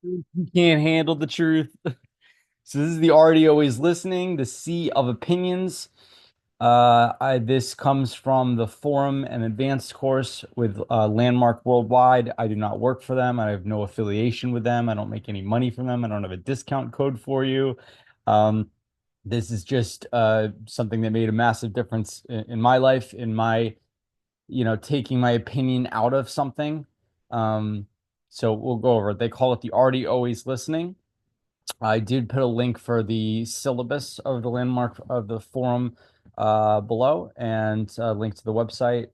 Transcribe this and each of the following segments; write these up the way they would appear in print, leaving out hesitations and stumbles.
You can't handle the truth. So this is the already always listening, the sea of opinions. This comes from the forum and advanced course with Landmark Worldwide. I do not work for them. I have no affiliation with them. I don't make any money from them. I don't have a discount code for you. Um, this is just something that made a massive difference in my life, in my, taking my opinion out of something. Um, so we'll go over it. They call it the already always listening. I did put a link for the syllabus of the landmark of the forum below and a link to the website.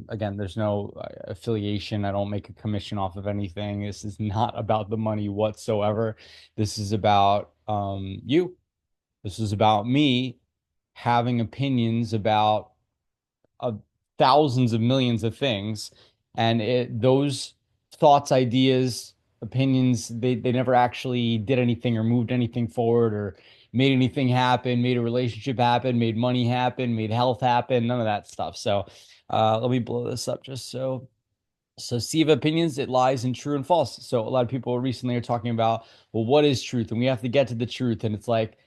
Again, there's no affiliation. I don't make a commission off of anything. This is not about the money whatsoever. This is about you. This is about me having opinions about uh, thousands of millions of things, and those thoughts, ideas, opinions, they never actually did anything or moved anything forward or made anything happen, made a relationship happen, made money happen, made health happen, none of that stuff. So let me blow this up just so sea of opinions, it lies in true and false. So a lot of people recently are talking about, well, what is truth? And we have to get to the truth. And it's like,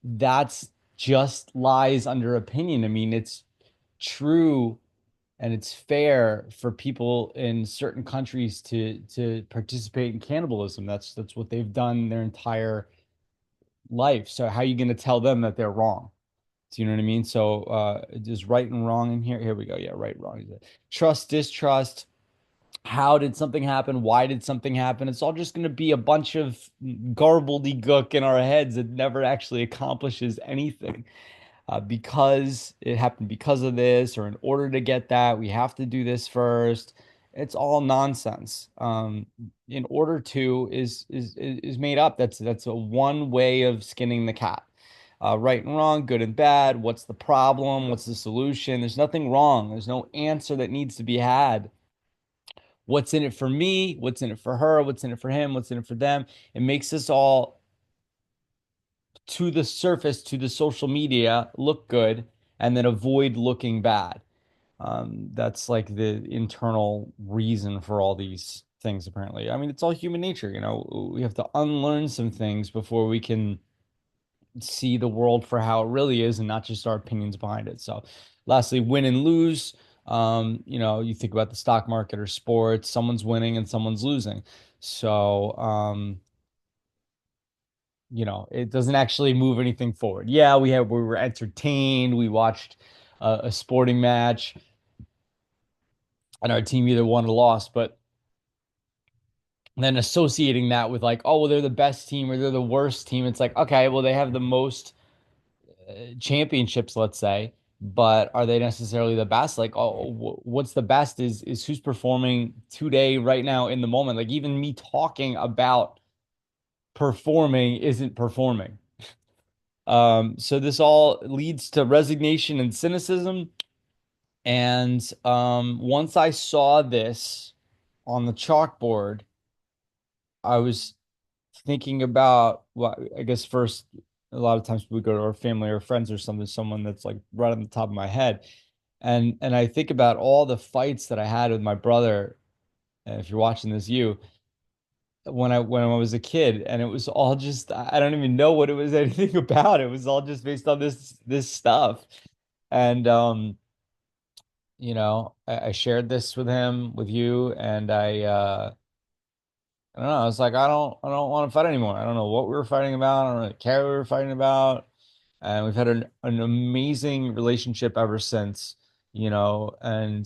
that's just lies under opinion. I mean, it's true and it's fair for people in certain countries to participate in cannibalism. That's what they've done their entire life. So how are you going to tell them that they're wrong? Do you know what I mean? So there's right and wrong in here. Here we go. Yeah, right, wrong. Trust, distrust. How did something happen? Why did something happen? It's all just going to be a bunch of gobbledygook in our heads that never actually accomplishes anything because it happened because of this, or in order to get that, we have to do this first. It's all nonsense. In order to is made up. That's a one way of skinning the cat. Right and wrong, good and bad. What's the problem? What's the solution? There's nothing wrong. There's no answer that needs to be had. What's in it for me? What's in it for her? What's in it for him? What's in it for them? It makes us all to the surface, to the social media, look good and then avoid looking bad. That's like the internal reason for all these things, apparently. I mean, it's all human nature, we have to unlearn some things before we can see the world for how it really is and not just our opinions behind it. So, lastly, win and lose. You think about the stock market or sports, someone's winning and someone's losing. So, it doesn't actually move anything forward. Yeah, we were entertained. We watched a sporting match, and our team either won or lost. But then associating that with like, oh, well, they're the best team or they're the worst team. It's like, okay, well, they have the most championships, let's say, but are they necessarily the best? Like, oh, what's the best is who's performing today, right now, in the moment. Like even me talking about performing isn't performing. So this all leads to resignation and cynicism. And once I saw this on the chalkboard, I was thinking about, well, I guess first, a lot of times we go to our family or friends or something, someone that's like right on the top of my head. And I think about all the fights that I had with my brother, and if you're watching this, when I was a kid, and it was all just I don't even know what it was anything about. It was all just based on this stuff. And I shared this with him, with you, and I don't know. I was like, I don't want to fight anymore. I don't know what we were fighting about. I don't really care what we were fighting about. And we've had an amazing relationship ever since, and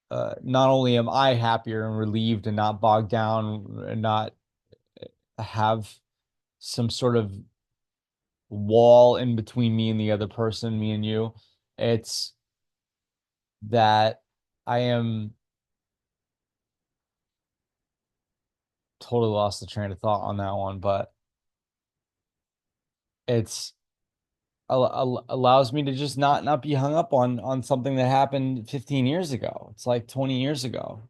not only am I happier and relieved and not bogged down and not have some sort of wall in between me and the other person, me and you, it's that I am totally lost the train of thought on that one, but it's allows me to just not be hung up on something that happened 15 years ago. It's like 20 years ago.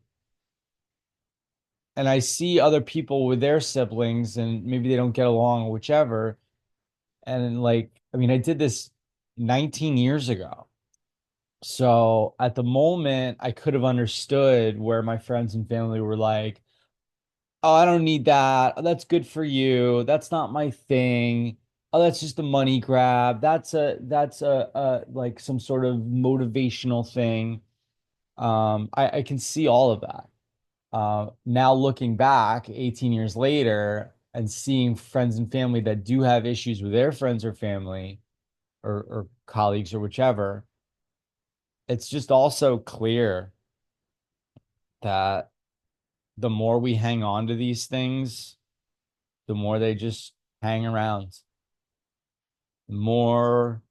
And I see other people with their siblings and maybe they don't get along or whichever. And like, I mean, I did this 19 years ago. So at the moment, I could have understood where my friends and family were like, Oh, I don't need that. Oh, that's good for you. That's not my thing. Oh, that's just a money grab. That's a like some sort of motivational thing. I can see all of that. Now looking back 18 years later and seeing friends and family that do have issues with their friends or family or colleagues or whichever, it's just also clear that the more we hang on to these things, the more they just hang around. The more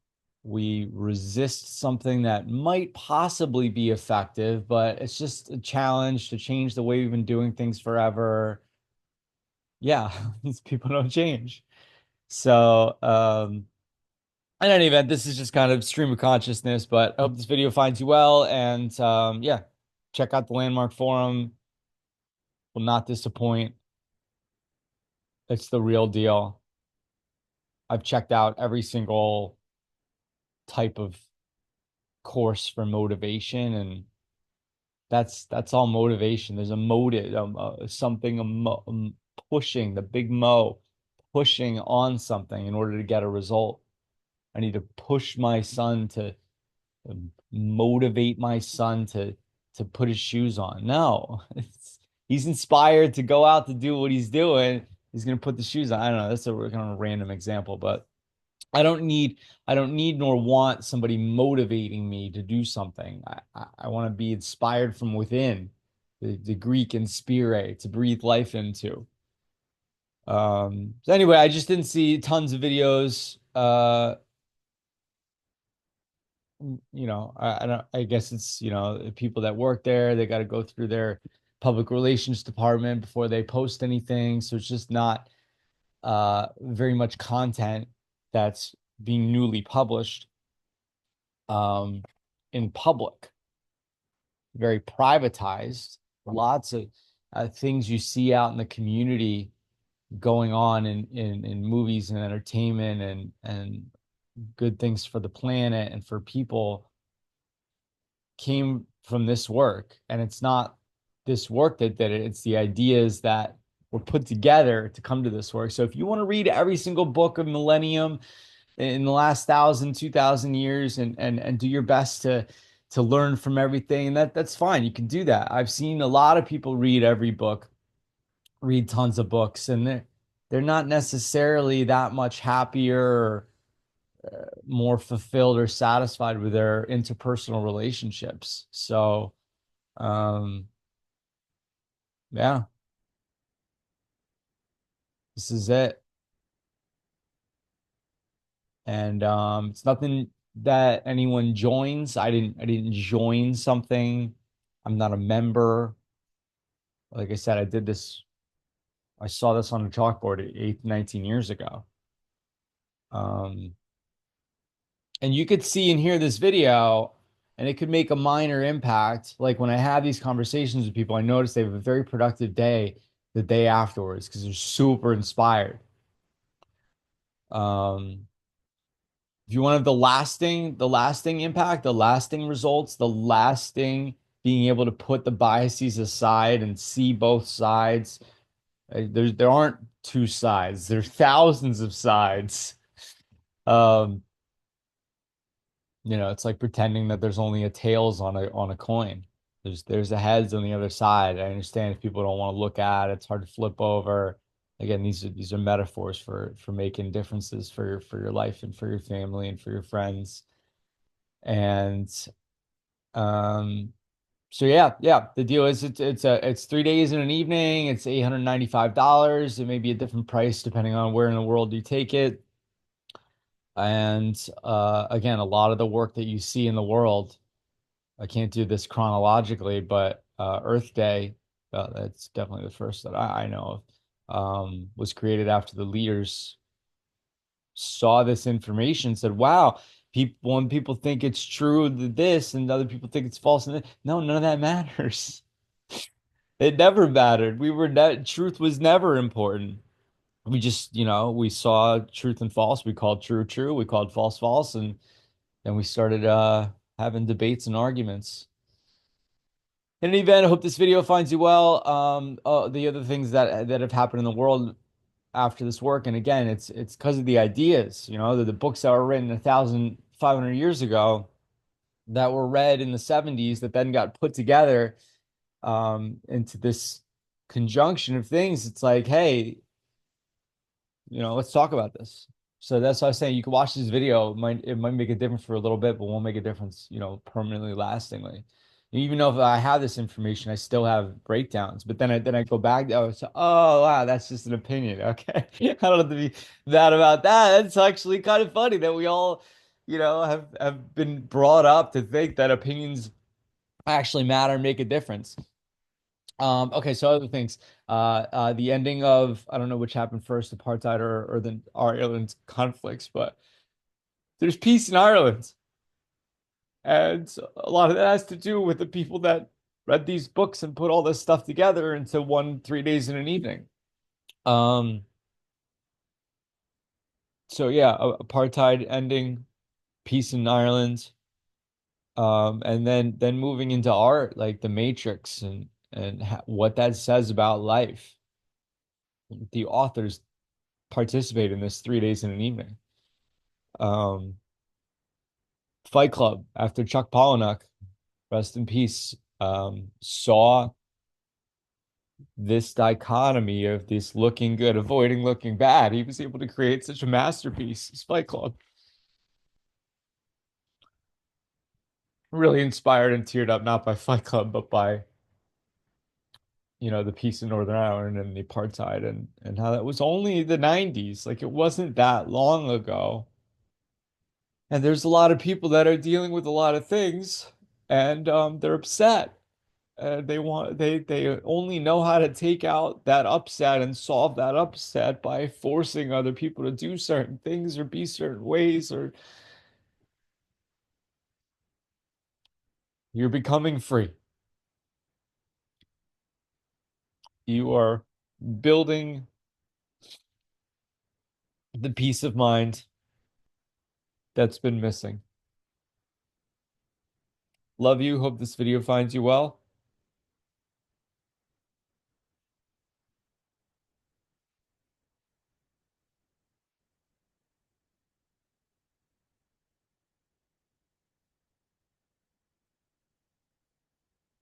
we resist something that might possibly be effective, but it's just a challenge to change the way we've been doing things forever. Yeah, these people don't change. So, in any event, this is just kind of stream of consciousness, but I hope this video finds you well. And yeah, check out the Landmark Forum. Will not disappoint. It's the real deal. I've checked out every single type of course for motivation, and that's all motivation. There's a motive, something, pushing, the big mo, pushing on something in order to get a result. I need to push my son to motivate my son to put his shoes on. No, he's inspired to go out to do what he's doing. He's gonna put the shoes on. I don't know. That's a kind of random example, but I don't need nor want somebody motivating me to do something. I want to be inspired from within, the Greek inspire, to breathe life into. So anyway, I just didn't see tons of videos. I don't, I guess it's, the people that work there, they got to go through their public relations department before they post anything. So it's just not very much content that's being newly published um, in public, very privatized. Lots of things you see out in the community going on in movies and entertainment and good things for the planet and for people came from this work. And it's not this work that did it, it's the ideas that were put together to come to this work. So if you want to read every single book of Millennium in the last 1,000, 2,000 years and do your best to learn from everything, and that's fine. You can do that. I've seen a lot of people read every book, read tons of books, and they're not necessarily that much happier or more fulfilled or satisfied with their interpersonal relationships. So, um, yeah, this is it. And it's nothing that anyone joins. I didn't join something. I'm not a member. Like I said, I saw this on a chalkboard 19 years ago. Um, and you could see and hear this video, and it could make a minor impact. Like when I have these conversations with people, I notice they have a very productive day the day afterwards because they're super inspired. Um, if you want the lasting impact, the lasting results, the lasting being able to put the biases aside and see both sides. There aren't two sides. There's thousands of sides. Um, it's like pretending that there's only a tails on a coin. There's a heads on the other side. I understand if people don't want to look at it, it's hard to flip over. Again, these are metaphors for making differences for your life and for your family and for your friends. And so yeah, the deal is it's 3 days and an evening. It's $895. It may be a different price depending on where in the world you take it. And again, a lot of the work that you see in the world, I can't do this chronologically, but Earth Day, that's definitely the first that I know of, was created after the leaders saw this information, said, wow, when people think it's true this and other people think it's false and no, none of that matters. It never mattered. Truth was never important. We just, we saw truth and false. We called true true. We called false false, and then we started having debates and arguments. In any event, I hope this video finds you well. The other things that have happened in the world after this work, and again, it's because of the ideas, the books that were written 1,500 years ago that were read in the 70s that then got put together into this conjunction of things. It's like, hey, let's talk about this. So that's why I was saying you can watch this video. It might make a difference for a little bit, but won't make a difference, permanently, lastingly. Even though if I have this information, I still have breakdowns. But then I go back. Oh wow, that's just an opinion. Okay, I don't have to be mad about that. It's actually kind of funny that we all, have been brought up to think that opinions actually matter and make a difference. Okay, so other things. The ending of, I don't know which happened first, apartheid or the Ireland conflicts, but there's peace in Ireland. And a lot of that has to do with the people that read these books and put all this stuff together into 3 days in an evening. Um, so yeah, apartheid ending, peace in Ireland, and then moving into art, like The Matrix and what that says about life. The authors participate in this 3 days in an evening. Um, Fight Club after Chuck Palahniuk, rest in peace, saw this dichotomy of this looking good, avoiding looking bad. He was able to create such a masterpiece, Fight Club. Really inspired and teared up, not by Fight Club, but by, the peace in Northern Ireland and the apartheid and how that was only the 90s. Like it wasn't that long ago. And there's a lot of people that are dealing with a lot of things and they're upset. They only know how to take out that upset and solve that upset by forcing other people to do certain things or be certain ways, or you're becoming free. You are building the peace of mind that's been missing. Love you. Hope this video finds you well.